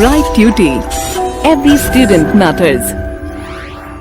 Bright Tuty. Every student matters.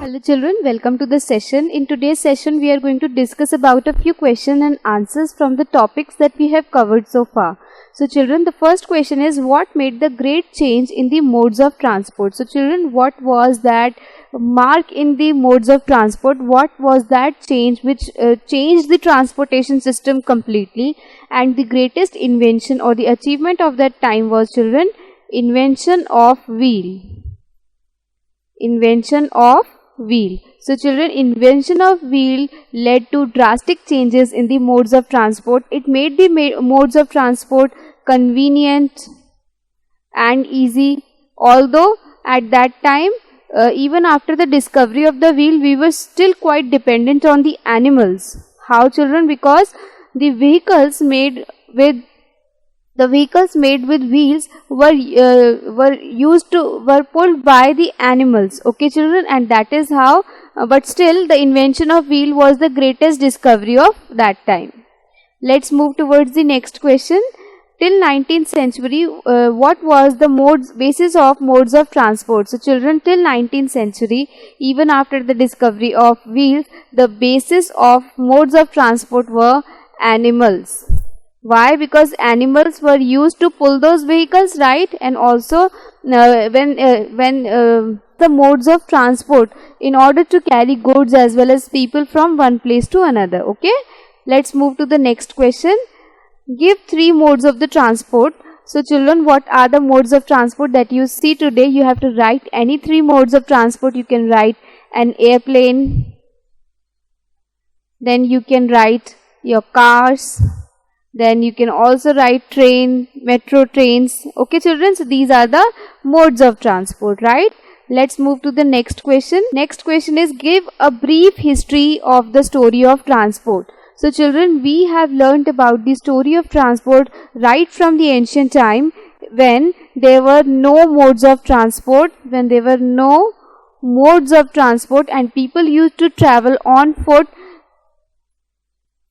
Hello children, welcome to the session. In today's session, we are going to discuss about a few questions and answers from the topics that we have covered so far. So children, the first question is, what made the great change in the modes of transport? So children, what was that mark in the modes of transport? What was that change which changed the transportation system completely? And the greatest invention or the achievement of that time was, children, invention of wheel. Invention of wheel. So children, invention of wheel led to drastic changes in the modes of transport. It made the modes of transport convenient and easy. Although at that time, even after the discovery of the wheel, we were still quite dependent on the animals. How children? Because the vehicles made with wheels were pulled by the animals. Okay children, and that is how, but still the invention of wheel was the greatest discovery of that time. Let's move towards the next question. Till 19th century, what was the basis of modes of transport? So children, till 19th century, even after the discovery of wheels, the basis of modes of transport were animals. Why? Because animals were used to pull those vehicles, right? And also when the modes of transport in order to carry goods as well as people from one place to another. Okay, let's move to the next question. Give 3 modes of the transport. So children, what are the modes of transport that you see today? You have to write any 3 modes of transport. You can write an airplane, then you can write your cars, then you can also write train, metro trains. Okay children, so these are the modes of transport, right? Let's move to the next question. Next question is, give a brief history of the story of transport. So children, we have learnt about the story of transport right from the ancient time, when there were no modes of transport, and people used to travel on foot.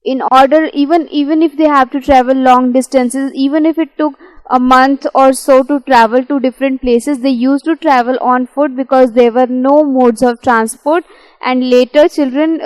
In order, even if they have to travel long distances, even if it took a month or so to travel to different places, they used to travel on foot because there were no modes of transport. And later children,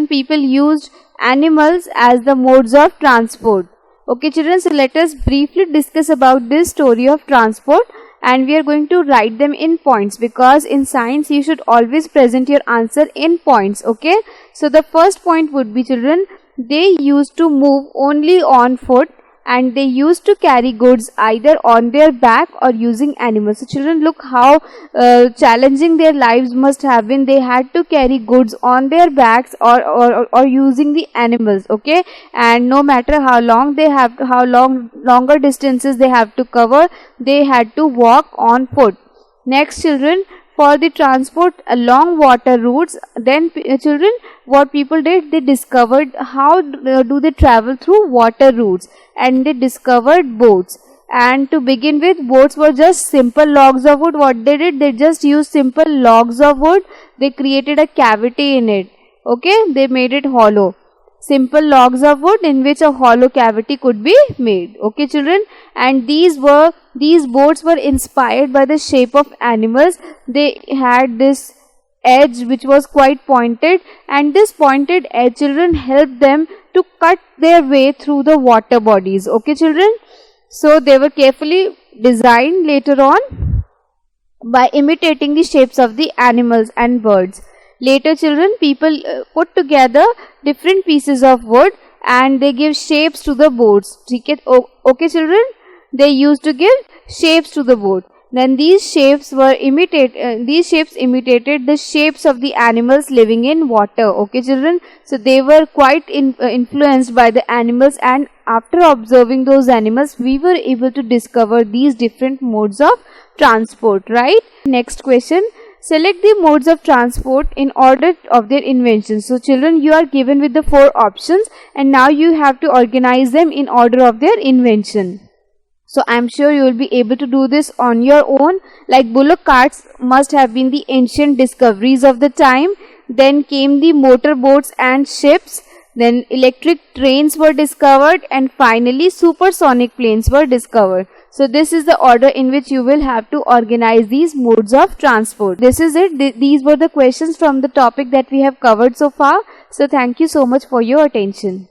people used animals as the modes of transport. Okay children, so let us briefly discuss about this story of transport, and we are going to write them in points, because in science you should always present your answer in points. Okay, so the first point would be, children, they used to move only on foot, and they used to carry goods either on their back or using animals. So children, look how challenging their lives must have been. They had to carry goods on their backs or using the animals. Okay, and no matter how longer distances they have to cover, they had to walk on foot. Next children, for the transport along water routes, then children, what people did, they discovered how do they travel through water routes, and they discovered boats. And to begin with, boats were just simple logs of wood. What they did, they just used simple logs of wood. They created a cavity in it. Okay, they made it hollow. Simple logs of wood in which a hollow cavity could be made. Okay children, and these boats were inspired by the shape of animals. They had this edge which was quite pointed, and this pointed edge, children, helped them to cut their way through the water bodies. Okay children, so they were carefully designed later on by imitating the shapes of the animals and birds. Later children, people put together different pieces of wood and they give shapes to the boats. Okay children, they used to give shapes to the boat. Then these shapes imitated the shapes of the animals living in water. Okay children, so they were quite influenced by the animals, and after observing those animals, we were able to discover these different modes of transport, right? Next question. Select the modes of transport in order of their invention. So children, you are given with the 4 options, and now you have to organize them in order of their invention. So I am sure you will be able to do this on your own. Like bullock carts must have been the ancient discoveries of the time. Then came the motor boats and ships. Then electric trains were discovered, and finally supersonic planes were discovered. So this is the order in which you will have to organize these modes of transport. This is it. These were the questions from the topic that we have covered so far. So thank you so much for your attention.